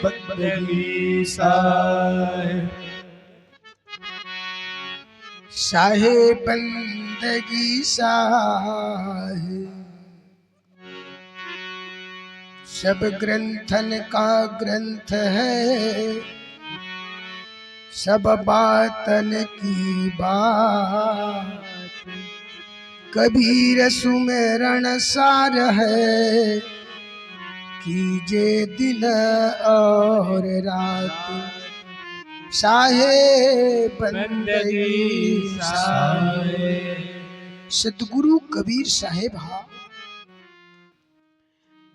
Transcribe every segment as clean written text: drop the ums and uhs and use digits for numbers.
बंदगी साहेब बंदगी साहेब सब ग्रंथन का ग्रंथ है, सब बातन की बात। कबीर सुमेरन सार है, कीजे दिन और रात। साहेब बंदगी साहेब सतगुरु कबीर साहेब हा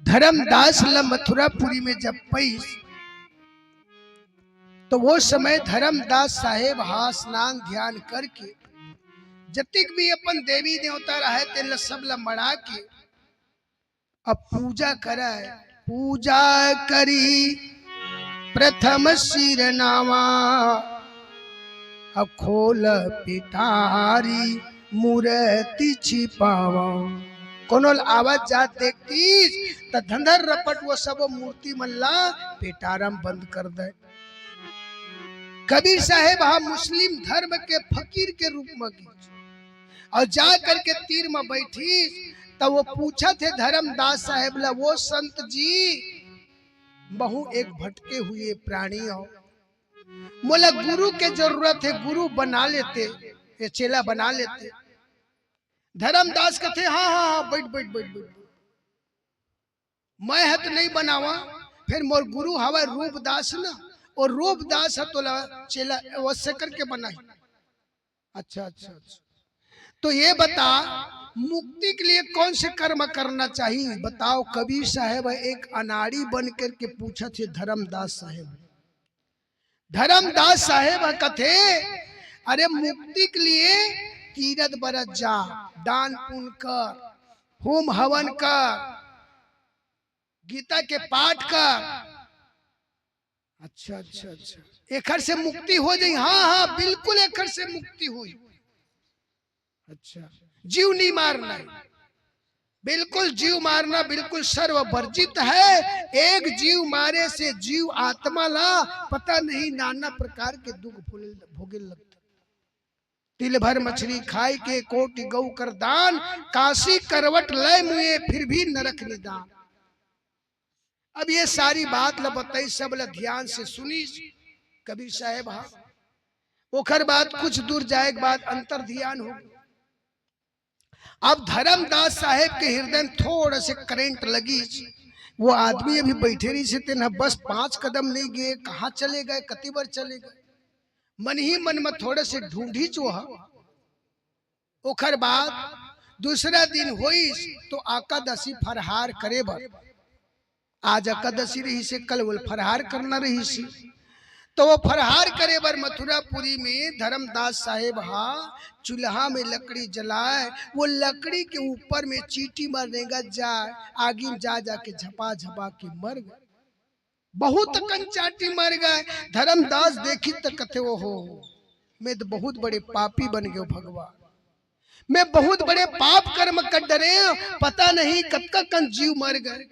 धर्मदास ल मथुरापुरी में जब पैस तो वो समय धर्मदास साहेब हा स्नान ध्यान करके जतिक भी अपन देवी देवता रहे तेल सब ल मड़ा के अब पूजा कराए। पूजा करी प्रथम सिर नावा, अखोल पिटारी मूर्ति छिपावा। कोनो आवाज जात देखतीस त धंधर रपट वो सब मूर्ति मल्ला पेटारम बंद कर दे। कबीर साहेब हा मुस्लिम धर्म के फकीर के रूप में और जा करके तीर में बैठी तो वो पूछा थे धर्मदास साहेब ला, वो संत जी बहु एक भटके हुए प्राणी हो, मोला गुरु के जरूरत है, गुरु बना लेते, चेला बना लेते। धर्मदास कहते हाँ हाँ हाँ बैठ बैठ बैठ बैठ, मैं है तो नहीं बनावा, फिर मोर गुरु हवा रूपदास ना, और रूपदास है तो चेला अवश्य करके बनाई। अच्छा अच्छा अच्छा, तो ये बता मुक्ति के लिए कौन से कर्म करना चाहिए बताओ। कबीर साहेब एक अनाड़ी बन करके पूछा थे धर्मदास साहेब। धर्मदास साहेब कथे अरे मुक्ति के लिए तीरथ बरत जा, दान पुण्य कर, होम हवन कर, गीता के पाठ कर। अच्छा अच्छा अच्छा, एकर से मुक्ति हो जाए। हाँ हाँ बिल्कुल एकर से मुक्ति हुई। अच्छा, जीव नहीं मारना, बिल्कुल जीव मारना बिल्कुल सर्ववर्जित है। एक जीव मारे से जीव आत्मा ला पता नहीं नाना प्रकार के दुख भोगे लगता। तिल भर मछली खाए के कोटि गौ कर दान, काशी करवट लय मुए फिर भी नरक निदान। अब ये सारी बात ला बताई, सब ला ध्यान से सुनी कबीर साहेब। हाँ ओखर बाद कुछ दूर जाए के बाद अंतर ध्यान हो। अब धर्मदास साहेब के हृदय में थोड़ा से करंट लगी। वो आदमी अभी बैठे रही से तेना बस 5 कदम नहीं गए, कहाँ चले गए, कति बार चले गए। मन ही मन में थोड़े से ढूंढी चोहा। ओखर बाद दूसरा दिन हुई तो एकादशी फरहार करे बर। आज एकादशी रही से कल वो फरहार करना रही सी, तो वो फरहार करे बर मथुरापुरी में धर्मदास साहेब हा चूल्हा में लकड़ी जलाए। वो लकड़ी के ऊपर में चीटी मारेगा जाए, आगे में जा जाके झपा झपा के मर गए। बहुत कंचाटी मर गए। धर्मदास देखी तो कथे वो हो मैं तो बहुत बड़े पापी बन गए भगवान, मैं बहुत बड़े पाप कर्म कर डरे, पता नहीं कब का कन जीव मर गए।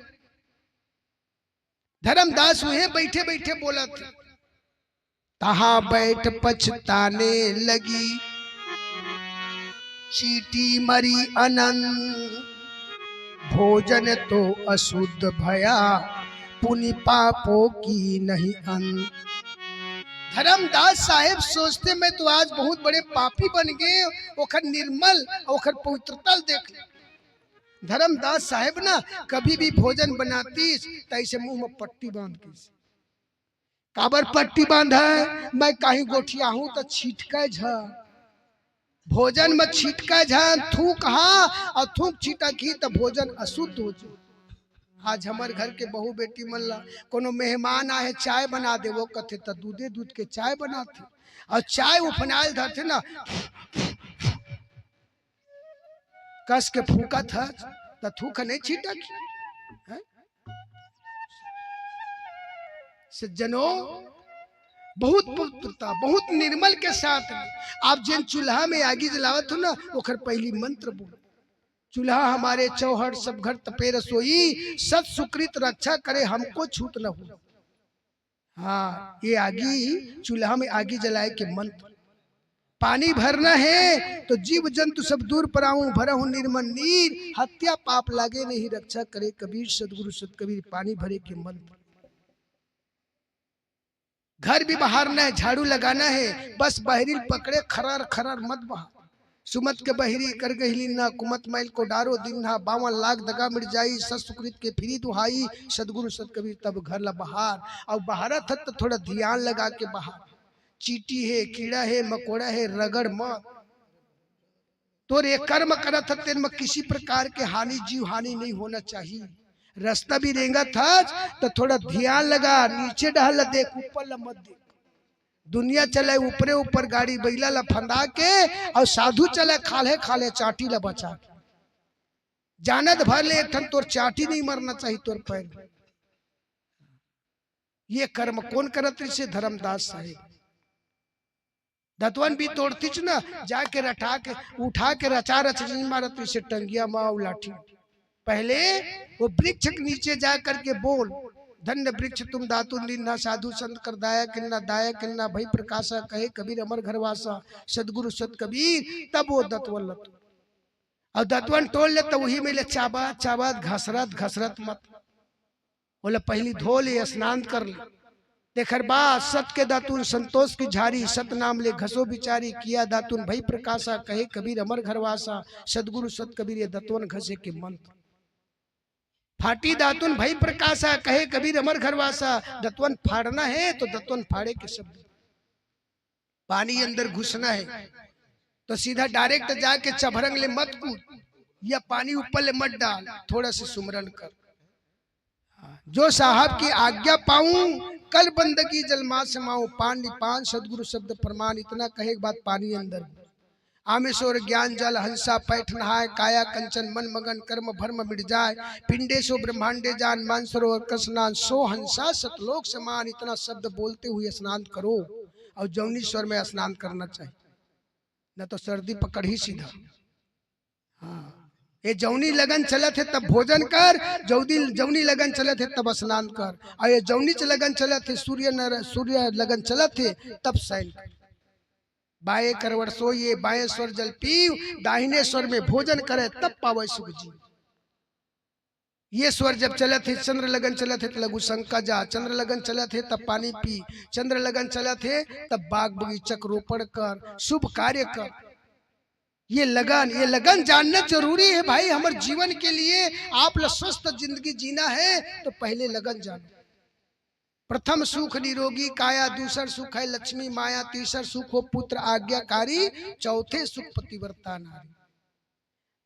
धर्मदास वहीं बैठे बैठे बोला था, तहा बैठ पछताने लगी, चीटी मरी अनंत, भोजन तो अशुद्ध भया, पुनि पापों की नहीं अंत। धर्मदास साहेब सोचते मैं तो आज बहुत बड़े पापी बन गए, ओखर निर्मल ओखर पवित्रता देख ले। धर्मदास साहेब ना कभी भी भोजन बनाती तो ऐसे मुंह में पट्टी बांध के, काबर पट्टी बांधा है, मैं कहीं गोठिया हूं तो छीटका झ भोजन में छीटका झन थूक हाँ, और थूक छीटा की तो भोजन अशुद्ध हो जाए। आज हमारे घर के बहू बेटी मन ला कोनो मेहमान आए चाय बना दे, वो कथे तो दूधे दूध के चाय बनाते, और चाय उफनाल धरते ना कस के फूका था तो थूक नहीं छीटा की। सज्जनों बहुत पवित्रता बहुत निर्मल के साथ आप जिन चूल्हा में आगी जलावत हो ना, ओखर पहली मंत्र बोलो, चूल्हा हमारे चौहर सब घर तपे रसोई, सत सुकृत रक्षा करे हमको छूट न हो। हाँ, ये आगी चूल्हा में आगी जलाए के मंत्र। पानी भरना है तो जीव जंतु सब दूर पराऊं, भरहु निर्मल नीर, हत्या पाप लागे नहीं, रक्षा करे कबीर, सदगुरु सत कबीर, पानी भरे के मंत्र। घर भी बहारना है, झाड़ू लगाना है, बस बहरील पकड़े खरार खरार मत बहा, सुमत के बहरी कर गहिली ना, कुमत मैल को डारो दिन ना, 52 लाख दगा मिट जाई, सत सुकृत के फिरी दुहाई, सदगुरु सत कबीर तब घर ला बहार। और बहारा था तो थोड़ा ध्यान लगा के बहार। चीटी है, कीड़ा है, मकोड़ा है, रगड़ मत। तो रे कर्म करत तेन में किसी प्रकार के हानि, जीव हानि नहीं होना चाहिए। रास्ता भी रेंगा था तो थोड़ा ध्यान लगा, नीचे डहल देख, ऊपर ला मत देख। दुनिया चले ऊपरे ऊपर गाड़ी बैला ला फंदा के, और साधु चले खाले खाले चाटी ला बचा के। जानत भर ले एक तोर चाटी नहीं मरना चाहिए तोर पैर। ये कर्म कौन करत से? धर्मदास साहेब। दतवन भी तोड़ती ना, जाके रटा के उठा के रचा रच मारत से टंगिया माओ लाठी। पहले वो वृक्ष के नीचे जा करके बोल, धन्य वृक्ष तुम दातु निन्ना, साधु संत कर दाया किन्ना, दाया किन्ना भई प्रकाशा, कहे कबीर अमर घरवासा, सदगुरु सत कबीर। तब वो दतवन लत, और दतवन तोड़ ले तो वही में ले चाबात चाबात, घसरत घसरत मत। बोले पहली धो ले, स्नान कर ले। देखर बा सत के दातुन संतोष की झारी, सत नाम ले घसो बिचारी, किया दातुन भई प्रकाशा, कहे कबीर अमर घरवासा, सदगुरु सत कबीर, ये दतवन घसे के मंत्र। फाटी दातुन भई प्रकाशा, कहे कबीर अमर घरवासा। दतवन फाड़ना है तो दतवन फाड़े के शब्द। पानी अंदर घुसना है तो सीधा डायरेक्ट जाके चभरंग ले मत कूद, या पानी ऊपर ले मत डाल, थोड़ा सा सुमरन कर। जो साहब की आज्ञा पाऊं, कल बंदगी जलमा समाऊं, पान निपान सदगुरु शब्द प्रमाण। इतना कहे के बाद पानी अंदर। आमेश्वर ज्ञान जल हंसा पैठ नहाय, काया कंचन मन मगन, कर्म भर्म मिट जाए, पिंडे सो ब्रह्मांडे जान, मान सरोवर कसनान, सो हंसा सतलोक समान। इतना शब्द बोलते हुए स्नान करो, और जौनी स्वर में स्नान करना चाहिए, न तो सर्दी पकड़ ही सीधा। हाँ, ये जौनी लगन चलत है तब भोजन कर, जौनी लगन चलत है तब स्नान कर, और ये जौनी लगन चलत है, सूर्य लगन चलत है तब शयन कर। बाएं करवट सोइए, बाएं स्वर जल पीव, दाहिने स्वर में भोजन करे तब पावे सुख जी। ये स्वर जब चलत है, चंद्र लगन चलत है तो लघु शंका जा, चंद्र लगन चलत है तब पानी पी, चंद्र लगन चलत है तब बाग बगीचा रोपण कर, शुभ कार्य कर। ये लगन जानना जरूरी है भाई हमारे जीवन के लिए। आप लोग स्वस्थ जिंदगी जीना है तो पहले लगन जानो। प्रथम सुख निरोगी काया, दूसर सुख है लक्ष्मी माया, तीसर सुख हो पुत्र आज्ञाकारी, चौथे सुख पतिव्रता नारी।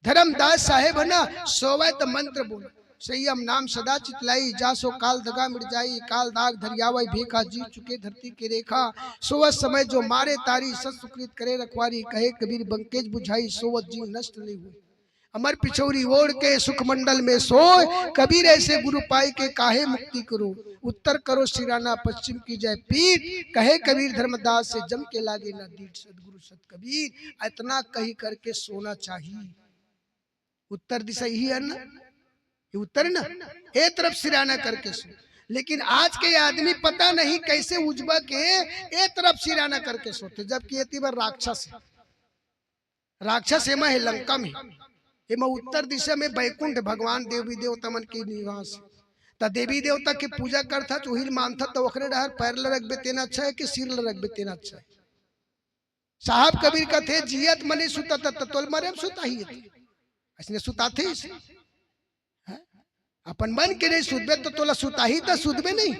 धर्मदास साहेब है ना, सोवे तो मंत्र बोला, संयम नाम सदा चितलाई, जासो काल दगा मिट जाई, काल दाग धरियावई भेखा, जी चुके धरती के रेखा, सोवत समय जो मारे तारी, सत सुकृत करे रखवारी, कहे कबीर बंकेज बुझाई, सोवत जीव नष्ट नहीं हुई। अमर पिछौरी ओढ़ के सुख मंडल में सोए, कबीर ऐसे गुरु पाई के काहे मुक्ति करो, उत्तर करो सिराना पश्चिम की जय पीठ, कहे कबीर धर्मदास से जम के लागे ना दीठ, सदगुरु सत कबीर। इतना कही करके सोना चाहिए। उत्तर दिशा यही है ना, ये उत्तर है ना, एक तरफ सिराना करके सो। लेकिन आज के आदमी पता नहीं कैसे उजबा के एक तरफ सिराना करके सोते, जबकि ये बार राक्षस एमा है लंका में, एमा उत्तर दिशा में बैकुंठ भगवान देवी देवता मन के निवास। त देवी देवता के पूजा करता चोहिल मानता तो ओकरे डहर पैर ल रख बेतेना अच्छा है कि सिर ल रख बेतेना अच्छा है। साहब कबीर का थे जियत मने सुता तत्तोल मरे सुता ही ऐसने सुताते अपन मन के नहीं सुधबे तो तोला सुता ही तो सुधबे नहीं।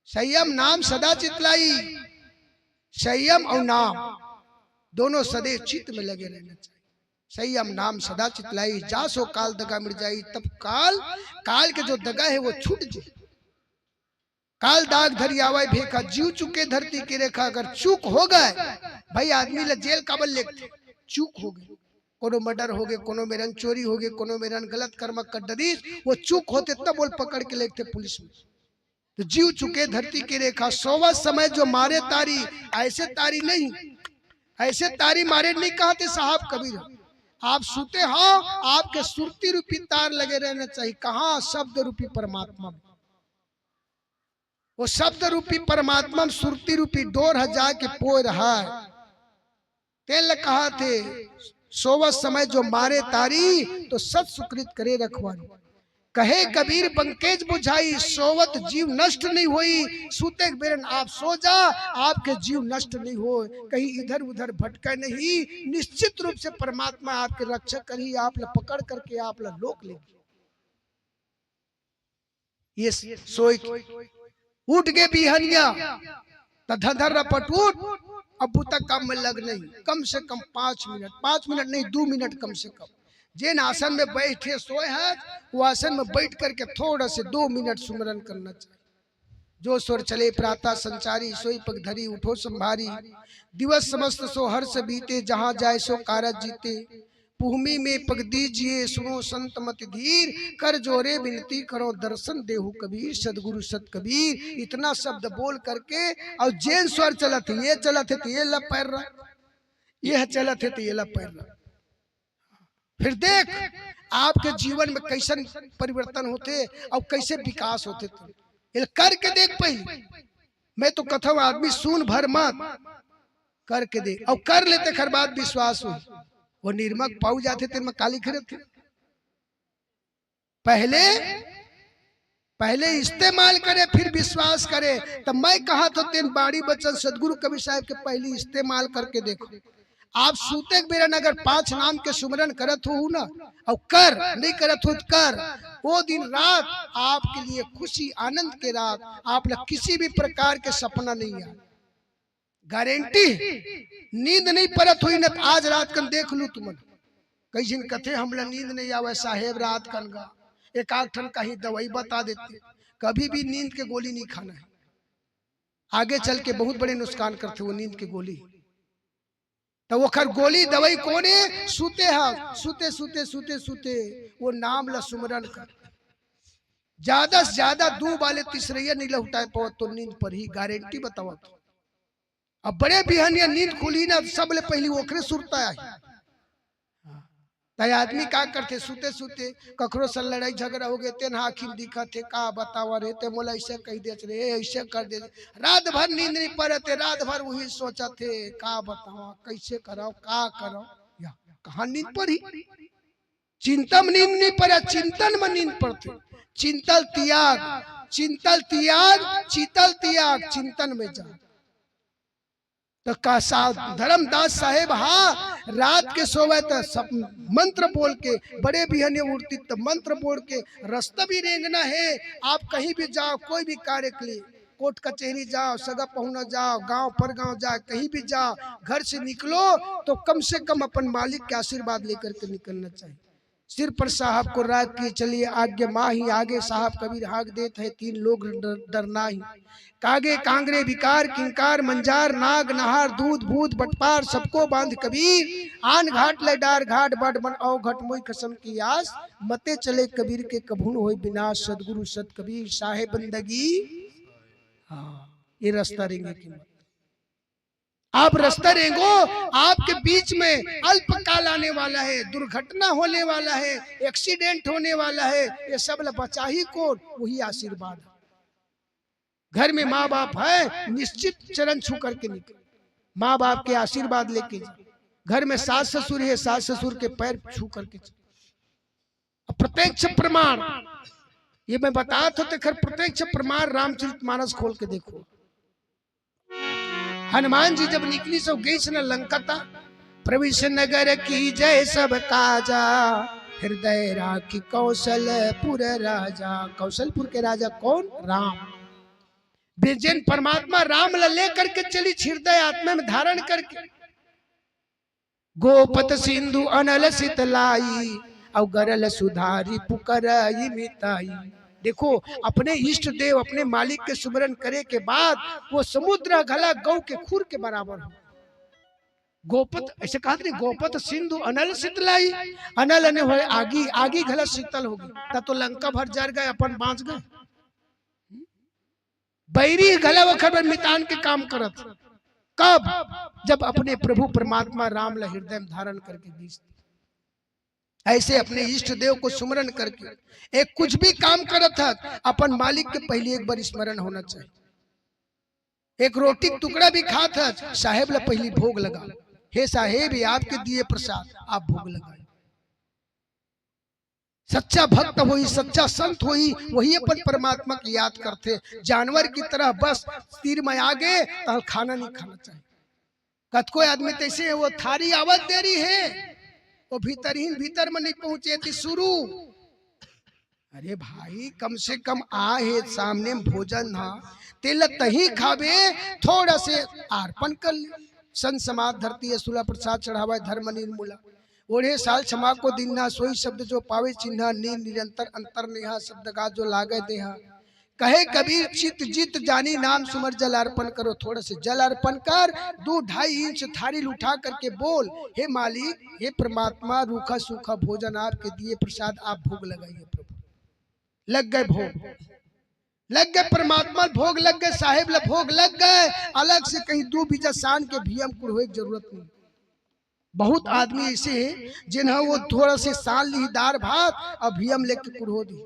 संयम नाम सदा चितलाई, संयम और नाम दोनों सदैव चित्त में लगे रहना चाहिए। संयम नाम सदा चितलाई, जासो काल दगा मिट जाई, तब काल के जो दगा है वो छूट जाए। काल दाग धरी आवाई भेखा, जीव चुके धरती की रेखा। अगर चूक हो गए भाई आदमी ला जेल काबल लेते, चूक हो गए, कोनो मर्डर हो गए, कोनो मेरन चोरी हो गए, कोनो मेरन गलत कर्म कर डरीस, वो चूक होते तब बोल पकड़ के लेते पुलिस में। तो जीव चुके धरती की रेखा, सोवा समय जो मारे तारी, ऐसे तारी नहीं, ऐसे तारी मारे नहीं कहते साहब कबीर। आप सुते हो, आपके सुरती रूपी तार लगे रहना चाहिए। कहाँ? शब्द रूपी परमात्मा में। वो शब्द रूपी परमात्मा में सुरती रूपी डोर हजार के पोय रहा है। तेल कहा थे सोवत समय जो मारे तारी तो सत सुकृत करे रखवारी। कहे कबीर बंकेज बुझाई सोवत जीव नष्ट नहीं हुई। सूते बेरन आप सो जा आपके जीव नष्ट नहीं हो। कहीं इधर उधर भटका नहीं, निश्चित रूप से परमात्मा आपके रक्षक करी, आप पकड़ करके आप लोक लेगी। ये सोई उठ गए बिहनिया धर रपट उठ। अब तक काम में लग नहीं, कम से कम 5 मिनट नहीं 2 मिनट कम से कम। जिन आसन में बैठे सोए हैं वो आसन में बैठ करके थोड़ा से 2 मिनट सुमरन करना चाहिए। जो स्वर चले प्रातः संचारी सोई पग धरी उठो संभारी। दिवस समस्त सो हर्ष बीते जहाँ जाए सो कारज जीते। भूमि में पग दीजिए सुनो संत मत धीर। कर जोरे विनती करो दर्शन देहु कबीर। सदगुरु सत कबीर इतना शब्द बोल करके और जैन स्वर चलत है, ये चलत है तो ये लब पैर रहा, ये चलत है तो ये लब पैर रहा। फिर देख आपके जीवन में कैसन परिवर्तन होते और कैसे विकास होते थे। करके देख पहले। मैं तो कथा आदमी सुन भर मत, करके देख और कर लेते खर बात विश्वास हो। वो निर्मक पाऊ जाते थे में काली खरीद थे। पहले इस्तेमाल करे फिर विश्वास करे। तब मैं कहा तो तेन बाड़ी बचन सदगुरु कबीर साहब के पहले इस्तेमाल करके देखो। आप सूते बेरन अगर 5 नाम के सुमरन करत हो ना और कर नहीं करत हो कर, वो दिन रात आपके लिए खुशी आनंद के रात। आप लोग किसी भी प्रकार के सपना नहीं आए, गारंटी। नींद नहीं परत हुई ना आज रात कन देख लू तुम। कई दिन कथे हमला नींद नहीं आवे साहेब रात कन गा एक आठ ठन कहीं दवाई बता देते। कभी भी नींद के गोली नहीं खाना है, आगे चल के बहुत बड़े नुकसान करते वो नींद की गोली। तो वो खर गोली दवाई कौन है? सूते हा सूते सूते सूते सूते वो नाम ला सुमरन कर। ज्यादा से ज्यादा 2 वाले तीसरे नहीं लौटाए पाओ तो नींद पर ही गारंटी बताओ। तो अब बड़े बिहनिया नींद खुली ना सबले पहली ओखरे सुरता है। तय आदमी का करते सूते सूते कखरो से लड़ाई झगड़ा हो गए तेन आखिर दिखा थे का बतावा रे ते मोला ऐसे कह दे रे ऐसे कर दे। रात भर नींद नहीं पड़ते, रात भर वही सोचा थे का बतावा कैसे कराओ का करो या कहा नींद पड़ी। चिंता में नींद नहीं पड़ा, चिंतन में नींद पड़ते। चिंतल त्याग चिंतल त्याग चीतल त्याग चिंतन में जा। तो का धर्मदास साहेब हाँ रात के सोवे तो सब मंत्र बोल के बड़े बिहने उड़ती तो मंत्र बोल के रास्ता भी रेंगना है। आप कहीं भी जाओ कोई भी कार्य के लिए, कोर्ट कचहरी जाओ, सगा पहुना जाओ, गांव पर गांव जाओ, कहीं भी जाओ, घर से निकलो तो कम से कम अपन मालिक के आशीर्वाद लेकर के निकलना चाहिए। सिर पर साहब को राग की चलिए आगे माही आगे साहब कबीर हाक देते है 3 लोग डरना ही। कागे कांगरे विकार किंकार मंजार नाग नहार दूध भूत बटपार सबको बांध कबीर। आन घाट ले डार घाट बट बन औ घट मोई कसम की आस। मते चले कबीर के कभून होई विनाश। सदगुरु सत कबीर साहेब बंदगी। हाँ ये रास्ता रेंगे की आप रास्ता रेंगो। आपके बीच में अल्पकाल आने वाला है, दुर्घटना होने वाला है, एक्सीडेंट होने वाला है, ये सब बचा ही कौन? वही आशीर्वाद। घर में माँ बाप है निश्चित चरण छू करके निकल, माँ बाप के आशीर्वाद लेके घर में सास ससुर है सास ससुर के पैर छू करके। प्रत्यक्ष प्रमाण ये मैं बता तो खैर प्रत्यक्ष प्रमाण रामचरितमानस खोल के देखो। हनुमान जी जब निकली सो गई न लंका था। प्रविश नगर की जय सब काजा हृदय राखी कौशलपुर राजा। कौशलपुर के राजा कौन? राम। जिन परमात्मा राम ले करके चली हृदय आत्मा में धारण करके। गोपत सिंधु अनल सितलाई और गरल सुधारी पुकर मिताई। देखो अपने इष्ट देव अपने मालिक के सुमरन करे के बाद वो समुद्र घला गौ के खुर के बराबर हो। गोपत ऐसे कहा नहीं, गोपत सिंधु अनल शीतलाई। अनल अने हो आगी आगी घला शीतल होगी तब तो लंका भर जर गए अपन बांच गए। बैरी घला वखर मितान के काम करत कब? जब अपने प्रभु परमात्मा राम ला हृदय में धारण करके बीच। ऐसे अपने इष्ट देव को सुमरन करके एक कुछ भी काम करत है अपन मालिक के पहले एक बार स्मरण होना चाहिए। एक रोटी टुकड़ा भी खात है, साहेब ला पहली भोग लगा, हे साहेब ये आपके दिए प्रसाद, आप भोग लगाए। सच्चा भक्त होई, सच्चा संत होई, वही अपन परमात्मा की याद करते। जानवर की तरह बस तीर में आगे तो खाना नहीं खाना चाहिए। कत कोई आदमी तैसे है, वो थारी आवाज दे रही है, वो भीतर में नहीं पहुंचे थी शुरू। अरे भाई कम से कम आहे सामने भोजन हा, तेल तही खावे, थोड़ा से अर्पण कर ले। सन समाज धरती है सुला प्रसाद चढ़ावा धर्म निर्मूला, ओढ़े साल क्षमा को दिन्ना, सोई शब्द जो पावे चिन्हा, नीर निरंतर अंतर नेहा, शब्द गा जो लागे देहा। कहे कबीर चित जीत जानी, नाम सुमर जल अर्पण करो। थोड़ा से जल अर्पण कर, 2-2.5 इंच थाली उठा करके बोल, हे मालिक, हे परमात्मा, रूखा सूखा भोजन आपके दिए प्रसाद, आप भोग लगाइए प्रभु। लग गए भोग, लग गए परमात्मा भोग, लग गए साहेब ला भोग लग गए। अलग से कहीं 2 बीजा सान के भीम कुड़वे की जरूरत नहीं। बहुत आदमी ऐसे हैं जिन्हें वो थोड़ा से सान ली दार भात और भीम लेके कुड़ो दी।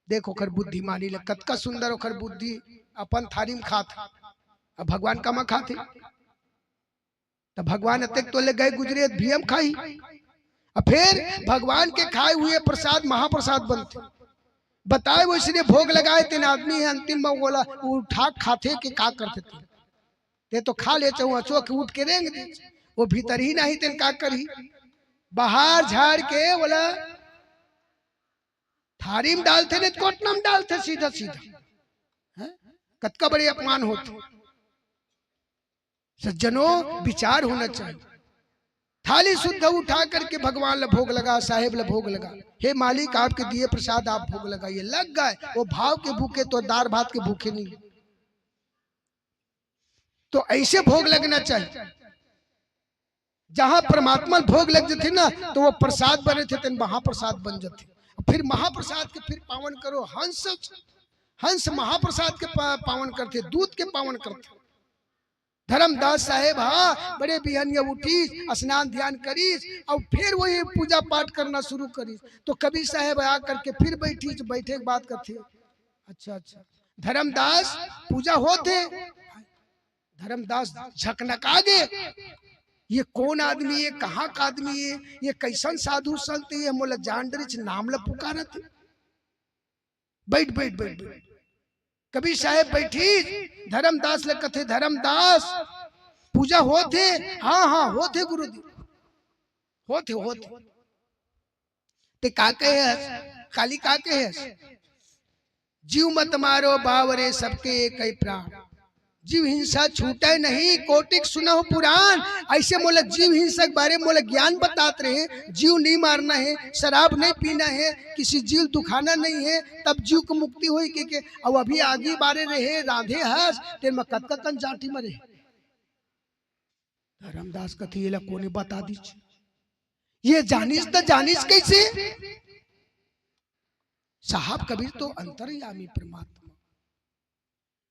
देखो खर बुद्धि मानी ले, कतका सुंदर ओखर बुद्धि, अपन थारी में खात, अब भगवान का मा खाते, तो भगवान अतक तो ले गए गुजरे भीम खाई, और फिर भगवान के खाए हुए प्रसाद महाप्रसाद बनते। बताए वो इसलिए भोग लगाए, 3 आदमी है अंतिम में बोला उठा खाते के का करते थे, ते तो खा ले चाहूँ अचो के उठ के रेंग दे, वो भीतर ही नहीं तेन का करी, बाहर झाड़ के बोला थारी में डालते नहीं कोटना में डालते सीधा सीधा। कतका बड़े अपमान होते। सज्जनों विचार होना चाहिए। थाली शुद्ध उठा करके भगवान ला भोग लगा, साहेब ला भोग लगा, हे मालिक आपके दिए प्रसाद आप भोग लगाइए। लग गए वो भाव के भूखे, तो दार भात के भूखे नहीं। तो ऐसे भोग लगना चाहिए। जहां परमात्मा भोग लग जाते ना, तो वो प्रसाद बने थे तो महाप्रसाद बन जाते। फिर महाप्रसाद के फिर पावन करो, हंस महाप्रसाद के पावन करते, दूध के पावन करते। धर्मदास साहेब हाँ बड़े बिहनिया उठी, स्नान ध्यान करीस और फिर वही पूजा पाठ करना शुरू करीस। तो कबीर साहेब आ करके फिर बैठी, बैठे के बात करते, अच्छा धर्मदास पूजा होते। धर्मदास झकनका गे, ये कौन आदमी है, कहाँ का आदमी है, ये कैसन साधु संत है, मोला जान डरिच नाम ला पुकारत। बैठ बैठ बैठ बैठ। कबीर साहेब बैठी, धर्मदास ले कथे, धर्मदास पूजा होते, हाँ होते गुरुदेव, होते ते का कहे, काली का कहे, जीव मत मारो बावरे सबके एक प्राण, जीव हिंसा छूटे नहीं, कोटिक सुनो पुराण। ऐसे मोला जीव हिंसक बारे मोला ज्ञान बताते रहे, जीव नहीं मारना है, शराब नहीं पीना है, किसी जीव दुखाना नहीं है, तब जीव को मुक्ति हुई के अब अभी आगे बारे रहे राधे हस तेरे में कत कन जाटी मरे। धर्मदास कथी ये कोने बता दीजिए, ये जानिस तो जानिस कैसे। साहब कबीर तो अंतर्यामी परमात्मा,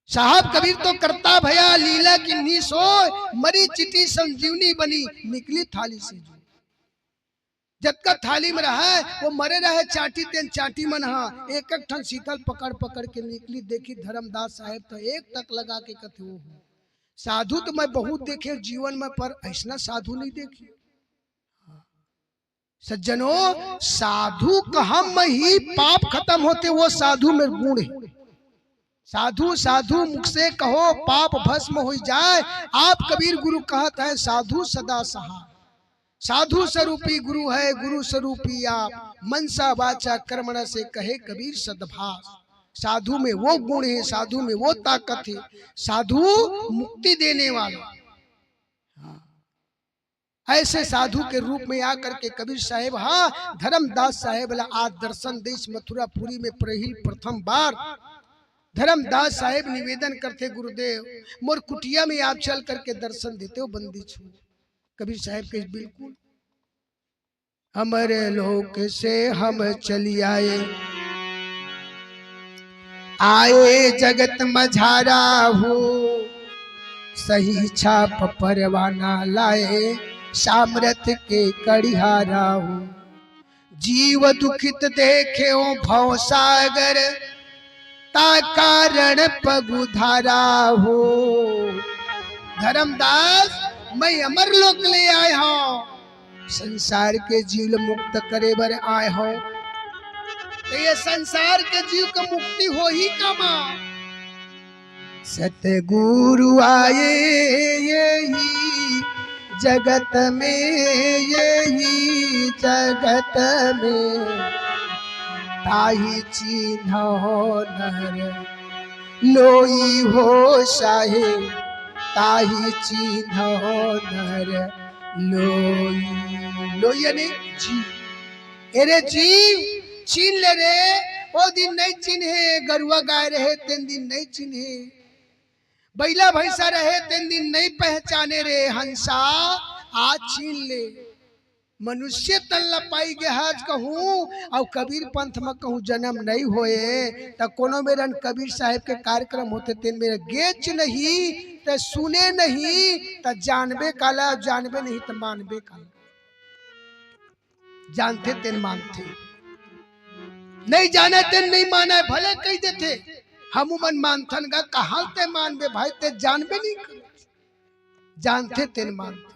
साहब कबीर तो करता भया लीला की निसो, मरी चिटी संजीवनी बनी निकली थाली से। जब का थाली में रहा है वो मरे रहे चाटी तेन चाटी मन, हाँ एक ठन शीतल पकड़ पकड़ के निकली। देखी धर्मदास साहेब तो एक तक लगा के कथे, वो साधु तो मैं बहुत देखे जीवन में, पर ऐसा साधु नहीं देखी। सज्जनों साधु कहम में ही पाप खत्म होते, वो साधु में गुण है। साधु साधु मुख से कहो पाप भस्म हो जाए। आप कबीर गुरु कहत है साधु सदा सहा, साधु स्वरूपी गुरु है, गुरु स्वरूपी आप, मनसा वाचा कर्मण से कहे कबीर सद्भास। साधु में वो गुण है, साधु में वो ताकत है, साधु मुक्ति देने वाला। ऐसे साधु के रूप में आकर के कबीर साहेब हाँ धर्मदास साहेब आज दर्शन देश मथुरापुरी में प्रथम बार धर्मदास साहेब निवेदन करते, गुरुदेव मोर कुटिया में आप चल करके दर्शन देते हो, बंदी छू। कबीर साहेब के बिल्कुल, हमारे लोक से हम चली आए जगत मझारा हो, सही छाप परवाना लाए, सामर्थ के कड़िहारा हो। जीव दुखित देखे भव सागर, ता कारण पगुधारा हो। धर्मदास मैं अमर लोक ले आए हूं, संसार के जीव मुक्त करे बर आए हो। तो ये संसार के जीव का मुक्ति हो ही कमा। सतगुरु आए यही जगत में, यही जगत में, ताही चिन्ह नर लोई हो साहे, ताही चिन्ह नर लोई। लोई यानी जीव। अरे जीव छीन ले रे, ओ दिन नहीं चिन्हे। गरुआ गाय रहे तीन दिन नहीं चिन्हे, बैला भैंसा रहे तीन दिन नहीं पहचाने रे। हंसा आज छीन ले। मनुष्य तन ल पाई गे हज कहूँ, और कबीर पंथ में कहूँ जन्म नहीं होए। तो कोनो मेरन कबीर साहब के कार्यक्रम होते तेन मेरे गेच नहीं, तो सुने नहीं, तो जानबे काला, जानबे नहीं तो मानबे काला। जानते तेन मानते, नहीं जाने तेन नहीं माना। भले कह देते हम मन मानथन गा, कहाँ ते मानबे भाई, ते जानबे नहीं कर। जानते तेन मानते।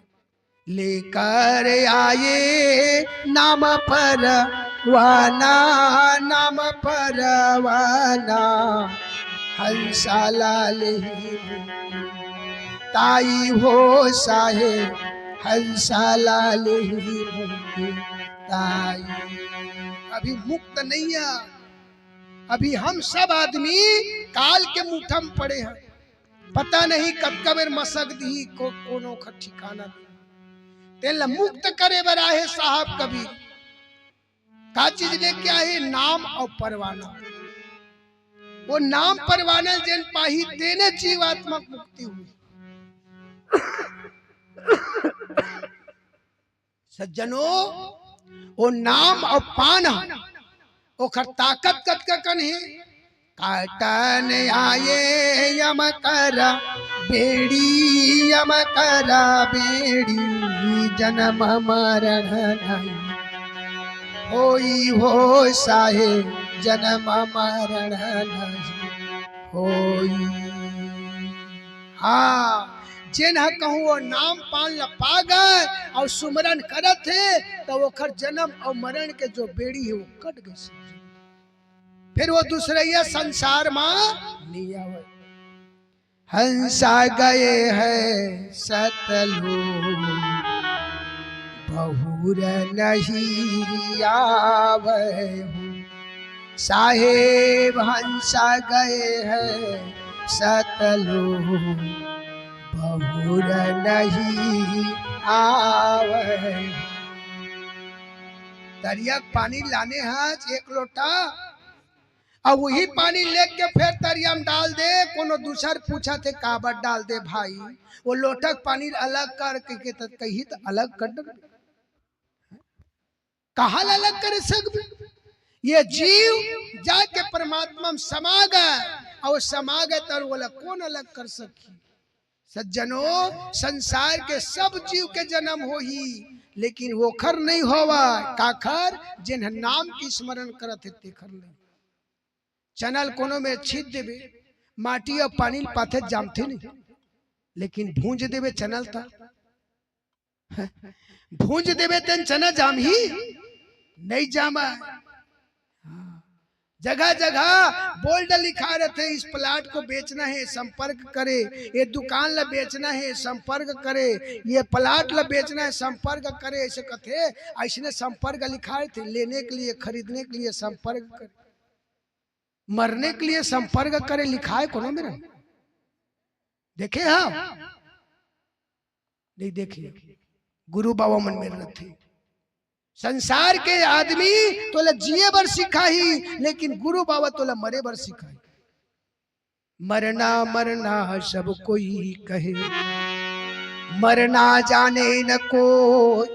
लेकर आए नाम परवाना, नाम परवाना, हंसा लाल ताई हो साहे, हंसा लाल ताई। अभी मुक्त नहीं है, अभी हम सब आदमी काल के मुठा में पड़े हैं। पता नहीं कब कबेर मसक दी को कोनो का ठिकाना दी। तेल मुक्त करे बर आए साहब कबीर। का चीज लेके आए? नाम और परवाना। वो नाम परवाना जिन पाही तेने जीवात्मा मुक्ति हुई। सज्जनों, वो नाम और पाना ओखर ताकत कत कन है। काटन आए यम करा बेड़ी, यम करा बेड़ी, जन्म मरण नहीं होई हो साहे, जन्म मरण नहीं होई। हाँ, जिन कहूँ वो नाम पान ल पा गए और सुमरन करत है, तो ओखर जन्म और मरण के जो बेड़ी है वो कट गई। फिर वो दूसरे ये संसार में नहीं आवे। हंसा गए हैं सतलो बहुर नहीं आवे, साहेब हंसा गए हैं सतलो बहुर नहीं आवे। दरिया पानी लाने हाथ एक लोटा, और वही पानी लेके फिर तरिया में डाल दे। कोनो दूसर पूछा थे काबर डाल दे भाई, वो लोटक पानी अलग करके कही तो अलग कर दे। कहा अलग करे सकते? ये जीव जाके परमात्मा में समा गए, और समा गए तो बोला कौन अलग कर सकी। सज्जनों, संसार के सब जीव के जन्म हो ही, लेकिन वो खर नहीं होवा। काखर जिन्ह नाम की स्मरण करत है खर नहीं। चनल कोनो में छीट देवे, माटी और पानी पाथे जामते नहीं, लेकिन भूंज देवे चनल था। भूंज देवे तेन चना जाम ही नहीं जामा। जगह जगह बोल्ड लिखा रहते इस प्लाट को बेचना है संपर्क करे, ये दुकान ला बेचना है संपर्क करे, ये प्लाट ला बेचना है संपर्क करे। ऐसे कथे ऐसे संपर्क लिखा थे, लेने के लिए खरीदने के लिए संपर्क करे, मरने के लिए संपर्क करे लिखा है कोनो मेरा देखे? हाँ नहीं देखे। गुरु बाबा मन में रहते। संसार के आदमी तोला जिए बर सिखाही, लेकिन गुरु बाबा तोला मरे बर सिखाही। मरना मरना सब कोई कहे, मरना जाने न कोई,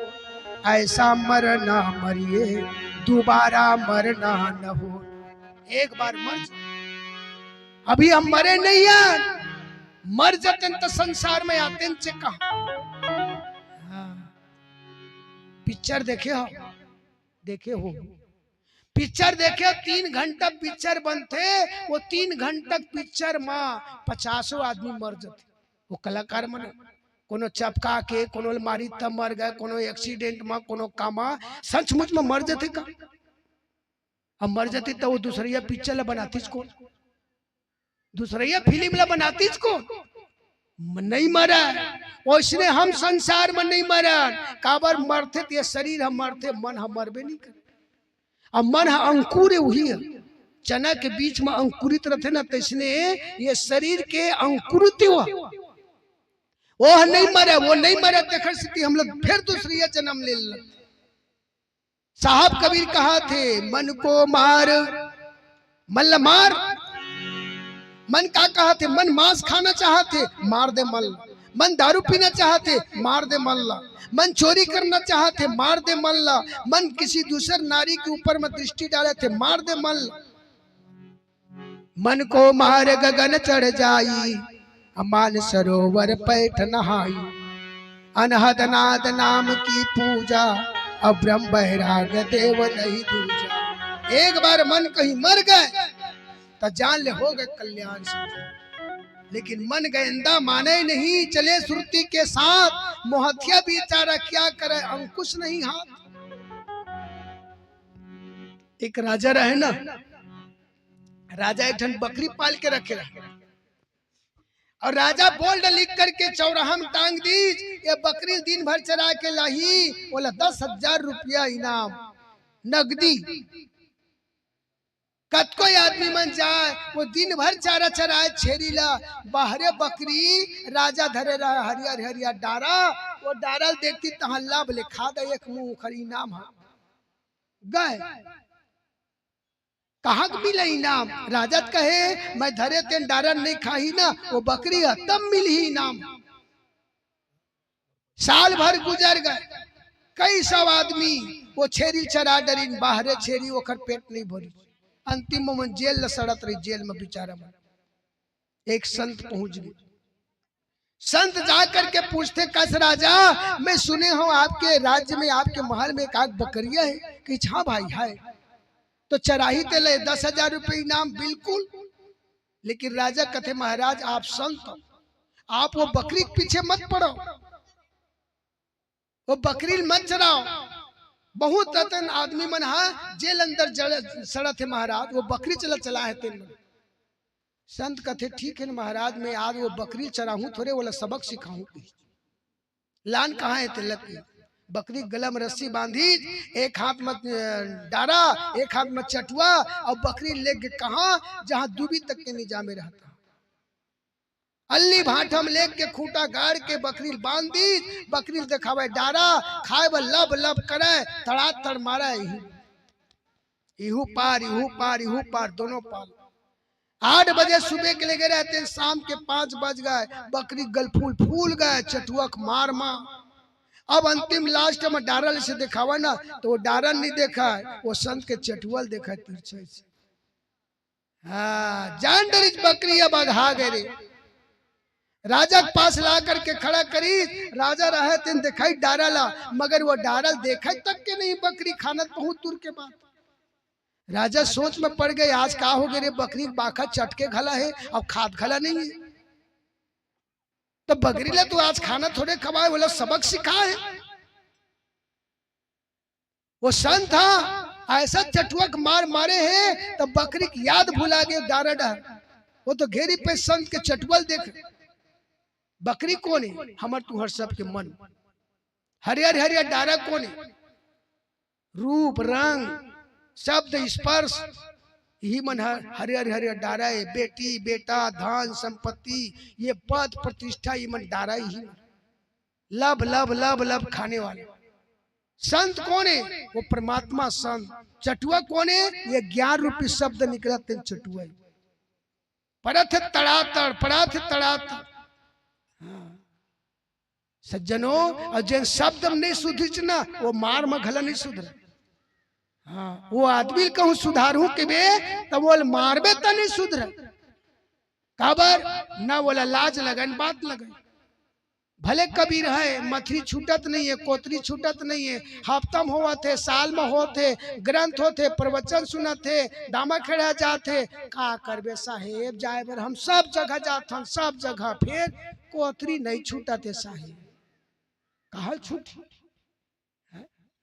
ऐसा मरना मरिए दोबारा मरना न हो। एक बार मर जा, अभी हम मरे नहीं हैं, मर जाते तो संसार में आते से कहा। पिक्चर देखे हो? देखे हो? पिक्चर देखे 3 घंटा पिक्चर बनते, वो 3 घंटा पिक्चर में 50 आदमी मर जाते। वो कलाकार मन कोनो चपका के, कोनो मारी तब मर गए, कोनो एक्सीडेंट में, कोनो कामा सचमुच में मर जाते का। अब मर जाती तो वो दूसरिया पिक्चर ला बनातीस कौन, दूसरिया फिल्म ला बनातीस कौन, नहीं मरा। उसने हम संसार में नहीं मरा, काबर मरते ये शरीर हम मरते, मन हम मरबे नहीं करे। अब मन अंकुर वही है, चना के बीच में अंकुरित रहते ना, तैसने ये शरीर के अंकुरित हुआ, वो नहीं मरे, वो नहीं मरे देख स्थिति हम लोग फिर दूसरी जन्म ले लें। साहब कबीर कहा थे, मन को मार मल्ल मार। मन का कहा थे, मन मांस खाना चाहते मार दे मल्ला, मन दारू पीना चाहते मार दे मल्ला, मन चोरी करना चाहते मार दे मल्ला, मन किसी दूसर नारी के ऊपर में दृष्टि डाले थे मार दे मल्ला। मन को मार गगन चढ़ जाई, मान सरोवर पैठ नहाई, अनहद नाद नाम की पूजा, अब ब्रह्म बैराग देव नहीं दूजा। एक बार मन कहीं मर गए तो जान ले हो गए कल्याण से, लेकिन मन गेंदा माने नहीं, चले सुरती के साथ, मोहतिया बेचारा क्या करे, अंकुश नहीं हाथ। एक राजा रहे ना, राजा एक ठन बकरी पाल के रखे रहे, और राजा बोल्ड लिख करके चौराहा में टांग दीज, ये बकरी दिन भर चरा के लाही, बोला 10,000 रुपया इनाम नगदी। कत कोई आदमी मन जाए, वो दिन भर चारा चराए छेरी ला, बाहरे बकरी राजा धरे रहा हरियर हरियर डारा, वो डारा देखती तहाँ लाभ ले खा दे, एक मुंह खरी इनाम है गए। कहाँ मिला इनाम, राजा कहे मैं धरे तेन डारा नहीं खाही ना, वो बकरी है तब मिली इनाम। साल भर गुजर गए, कई सौ आदमी वो छेरी चरा डरीन, बाहरे छेरी ओकर पेट नहीं भरी, अंतिम में जेल सड़त रही, जेल में बेचारा मन। एक संत पहुंच गए, संत जाकर के पूछते, कस राजा मैं सुने हूं आपके राज्य में, आपके महल में एक आग बकरिया है कि हाँ भाई है, तो चराही ते ले 10,000 रुपये इनाम बिल्कुल। लेकिन राजा कथे महाराज आप संत, आप वो बकरी के पीछे मत पड़ो, वो बकरी मत चराओ, बहुत रतन आदमी मन हा जेल अंदर सड़त है महाराज, वो बकरी चला है तेन। संत कथे ठीक है ना महाराज, मैं आज वो बकरी चराहूं, थोड़े वाला सबक सिखाऊं। लान कहाँ है तिलक, बकरी गला में रस्सी बांधी, एक हाथ में डारा, एक हाथ में चटुआ, और बकरी लेके कहाँ, जहां दूबी तक के निजा में रहता, अल्ली भाटम लेके के खूटा गाड़ के बकरी बांध दी, बकरी दिखावे डारा, खाए व लब लब करे, तड़ा तड़ मारा, इहू पार इहू पार इहू पार, दोनों पार। 8 बजे सुबह के लगे रहते, शाम के 5 बज गए, बकरी गलफूल फूल गए, चटुआ मार मार। अब अंतिम लास्ट में डारल से दिखावा ना, तो वो डारल नहीं देखा, वो संत के चटुअल देखा तिरछे से। हाँ जान डरी बकरी अब आघा गए रे, राजा के पास ला करके खड़ा करी, राजा रहे तेन दिखाई डारला, मगर वो डारल देखा तक के नहीं, बकरी खाना बहुत दूर के बाद। राजा सोच में पड़ गए, आज का हो गए रे, बकरी बाखा चटके घला है, अब खाद घला नहीं है, तो बकरी ला तो आज खाना थोड़े खवाए, बोला सबक सिखाए। वो संत था ऐसा चटुआ मार मारे हैं, तो बकरी की याद भुला गए डारा डार, वो तो घेरी पे संत के चटुअल देख, बकरी कौन है, हमर तुहर सब के मन, हरियर हरियर डारा कौन है, रूप रंग शब्द स्पर्श, यही मन हरियर हरियर डारा है, बेटी बेटा धन संपत्ति, ये पद प्रतिष्ठा, ये मन डारा ही, लब लब लब लब खाने वाले। संत कौन है, वो परमात्मा संत। चटुआ कौन है, ये ज्ञान रूपी शब्द निकलते चटुआ, परथ तड़ातड़ पराथ तड़ातड़। सज्जनों, और जिन शब्द नहीं सुधरी ना, वो मार में घला नहीं सुधर। हाँ वो आदमी कहूँ सुधारू के बे, तब वो मारबे तो नहीं सुधर, काबर ना बोला लाज लगन बात लगन। भले कबीर है, मथरी छूटत नहीं है, कोतरी छूटत नहीं है। हफ्तम होवा थे, साल में होते, ग्रंथ होते, प्रवचन सुनते, दामा खेड़ा जाते। का करबे साहेब, जाए बर हम सब जगह जात हन, सब जगह, फिर कोतरी नहीं छूटते साहेब। कहा छूटी,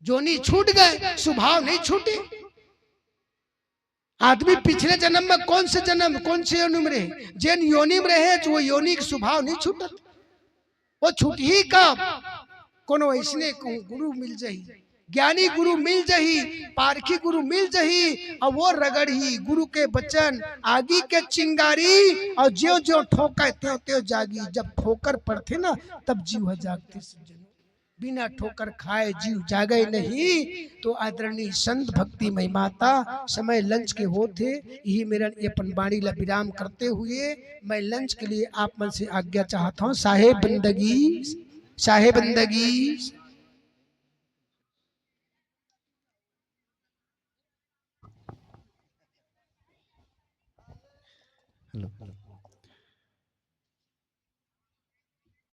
जोनी छूट गए, स्वभाव नहीं छूटे। आदमी पिछले जन्म में कौन से जन्म, कौन से योनि में रहे, जिन योनि में रहे वो योनि के स्वभाव नहीं छूटत। वो छूट ही कब, कोनो ऐसने गुरु मिल जाही, ज्ञानी गुरु मिल जाही, पारखी गुरु मिल जाही, और वो रगड़ ही गुरु के वचन आगी के चिंगारी, और ज्यो ज्यो ठोका त्यों त्यों जागी। जब ठोकर पड़ते ना तब जीव जागते। बिना ठोकर खाए जीव जागे नहीं। तो आदरणीय संत भक्ति महिमाता समय लंच के होते यही मेरा अपन बाणी ला विराम करते हुए मैं लंच के लिए आप मन से आज्ञा चाहता हूँ। साहेब बंदगी, साहेब बंदगी।